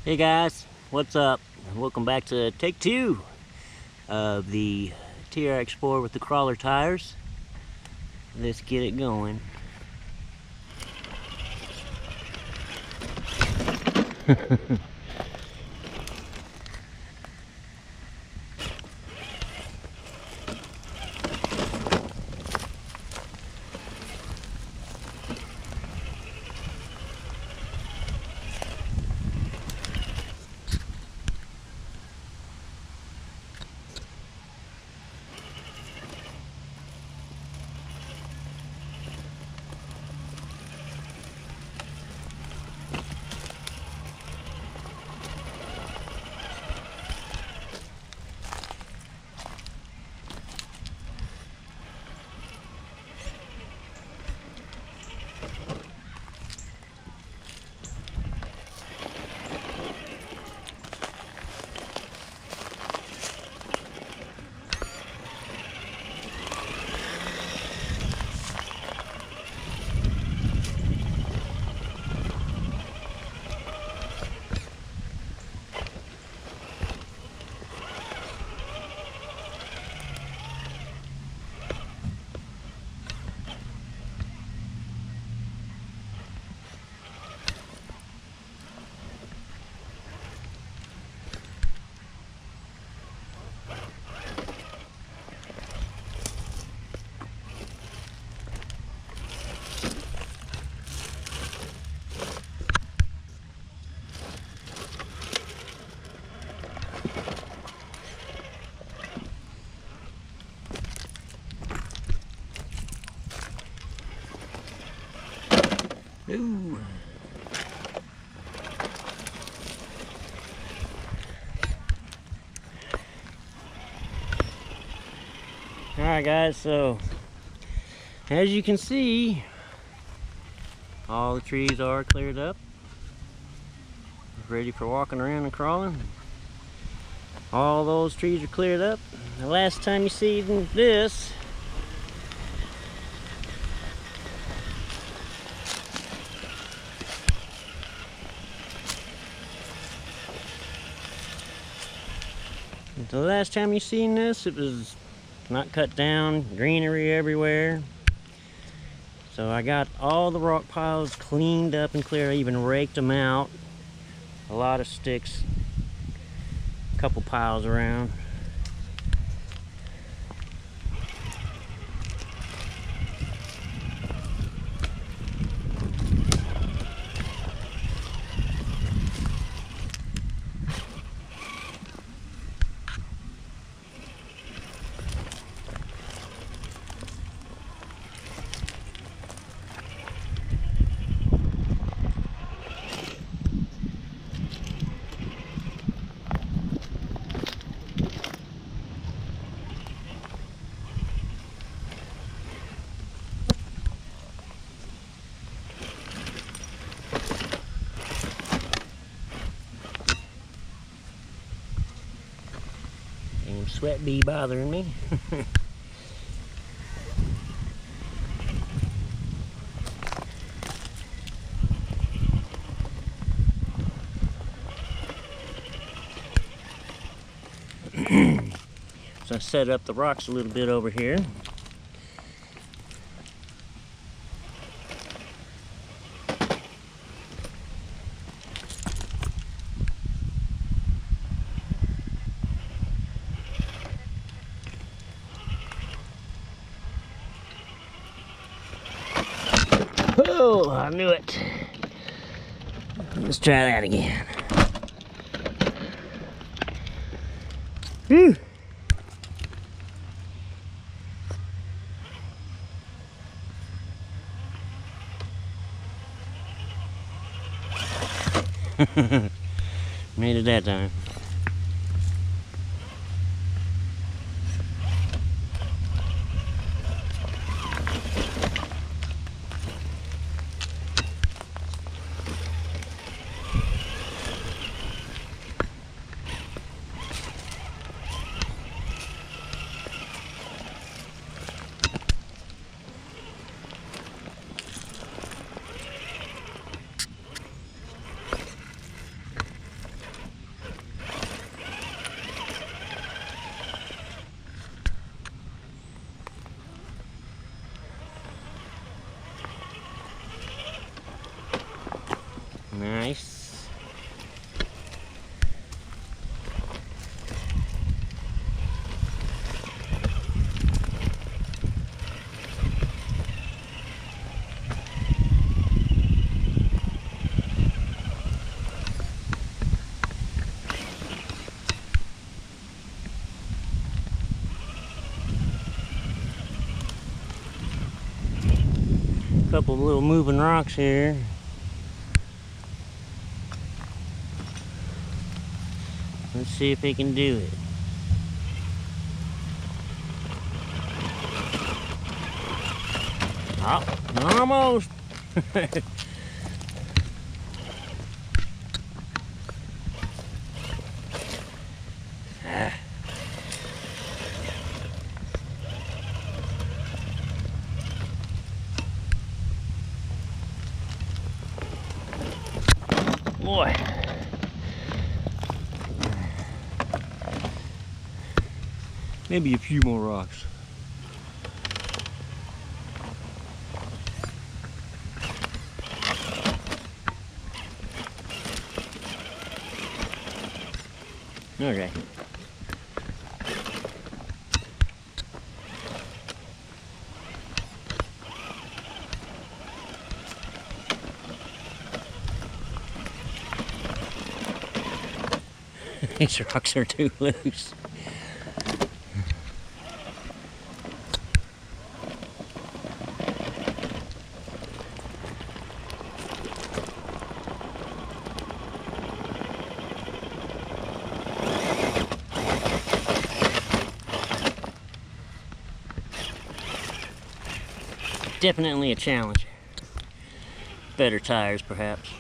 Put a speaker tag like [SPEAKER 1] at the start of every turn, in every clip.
[SPEAKER 1] Hey guys, what's up? Welcome back to take 2 of the Trxx4 with the crawler tires. Let's get it going. Ooh. Alright guys, so as you can see, all the trees are cleared up, ready for walking around and crawling. All those trees are cleared up. The last time you see this, it was not cut down, greenery everywhere. So I got all the rock piles cleaned up and clear. I even raked them out. A lot of sticks, a couple piles around. Sweat bee bothering me. So I set up the rocks a little bit over here. Oh, I knew it. Let's try that again. Whew. Made it that time. Couple little moving rocks here. Let's see if he can do it. Oh, almost. Boy. Maybe a few more rocks. Okay. These rocks are too loose. Definitely a challenge. Better tires, perhaps.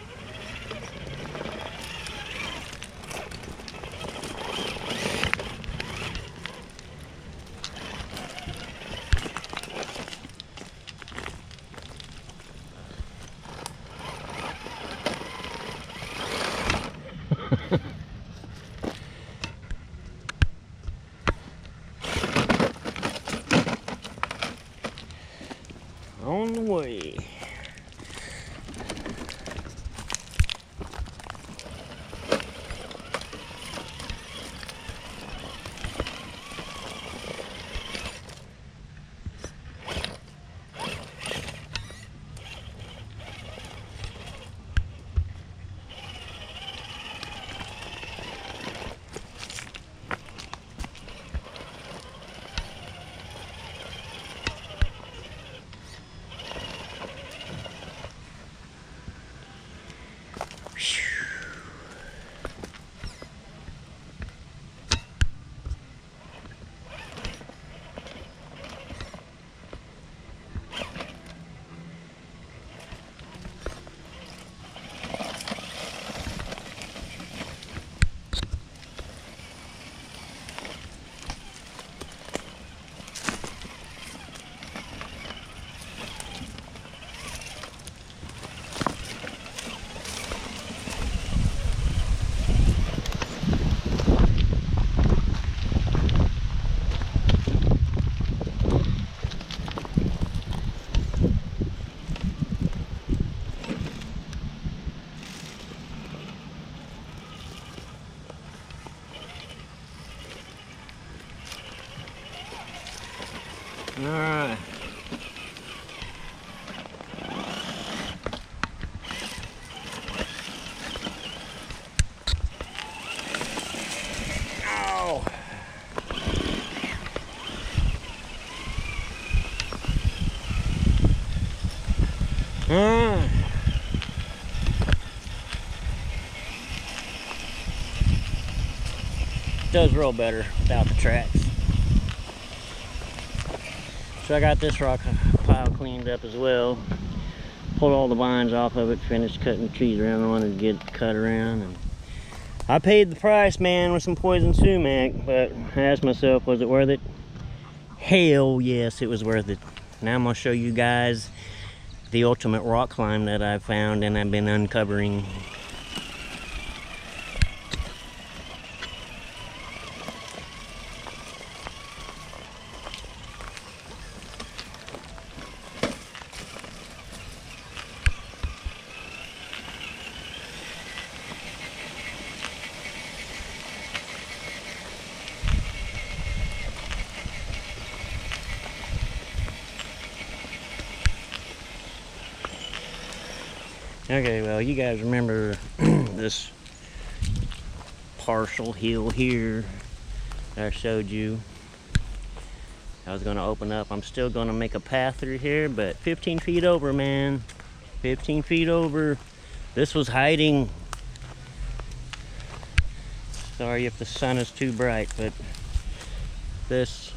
[SPEAKER 1] On the way. All right. Ow. Does roll better without the tracks. So I got this rock pile cleaned up as well. Pulled all the vines off of it, finished cutting the trees around. I wanted to get cut around. And I paid the price, man, with some poison sumac, but I asked myself, was it worth it? Hell yes, it was worth it. Now I'm gonna show you guys the ultimate rock climb that I've found and I've been uncovering. Okay, well, you guys remember this partial hill here that I showed you. I was gonna open up. I'm still gonna make a path through here, but 15 feet over, man. 15 feet over. This was hiding. Sorry if the sun is too bright, but this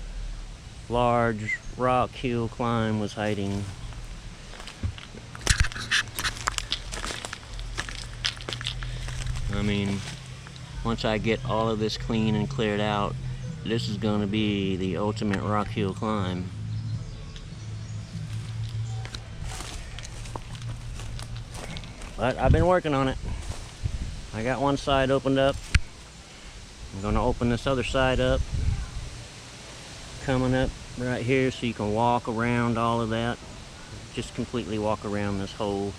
[SPEAKER 1] large rock hill climb was hiding. I mean, once I get all of this clean and cleared out, this is going to be the ultimate rock hill climb. But I've been working on it. I got one side opened up. I'm going to open this other side up. Coming up right here so you can walk around all of that. Just completely walk around this whole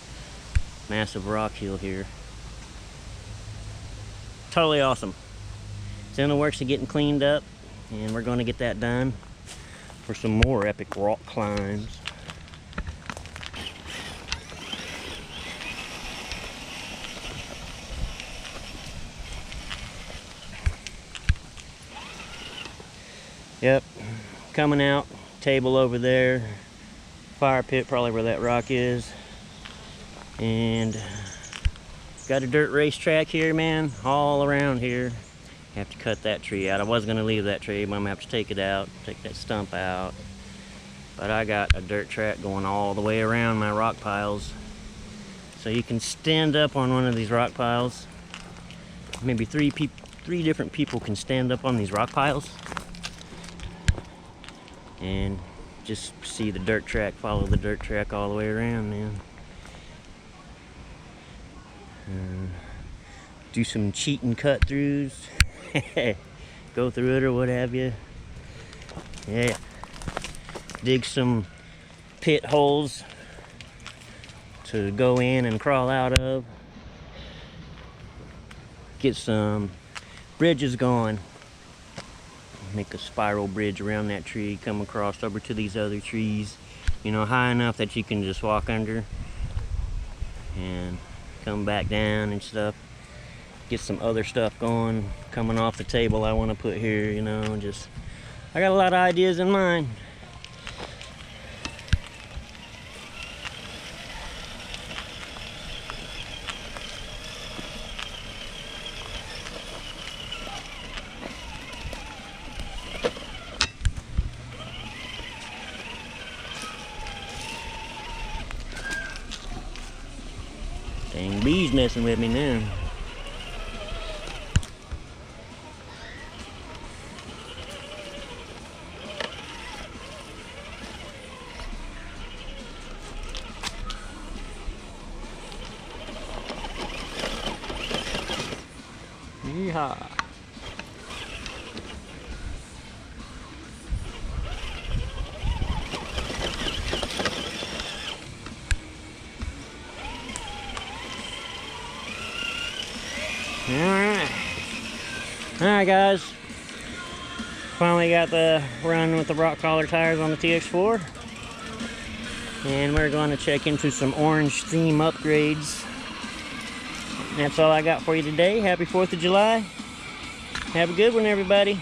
[SPEAKER 1] massive rock hill here. Totally awesome. It's in the works of getting cleaned up, and we're going to get that done for some more epic rock climbs. Yep, coming out, table over there, fire pit probably where that rock is, and got a dirt racetrack here, man, all around here. Have to cut that tree out. I was gonna leave that tree, but I'm gonna have to take it out, take that stump out. But I got a dirt track going all the way around my rock piles. So you can stand up on one of these rock piles. Maybe three different people can stand up on these rock piles. And just see the dirt track, follow the dirt track all the way around, man. Do some cheating cut-throughs. Go through it or what have you. Yeah. Dig some pit holes to go in and crawl out of. Get some bridges going. Make a spiral bridge around that tree, come across over to these other trees, you know, high enough that you can just walk under and come back down and stuff. Get some other stuff going, coming off the table I want to put here, you know, just, I got a lot of ideas in mind. Dang bees messing with me now. Yeehaw. Alright guys, finally got the run with the rock collar tires on the TX4, and we're going to check into some orange theme upgrades. That's all I got for you today. Happy 4th of July. Have a good one, everybody.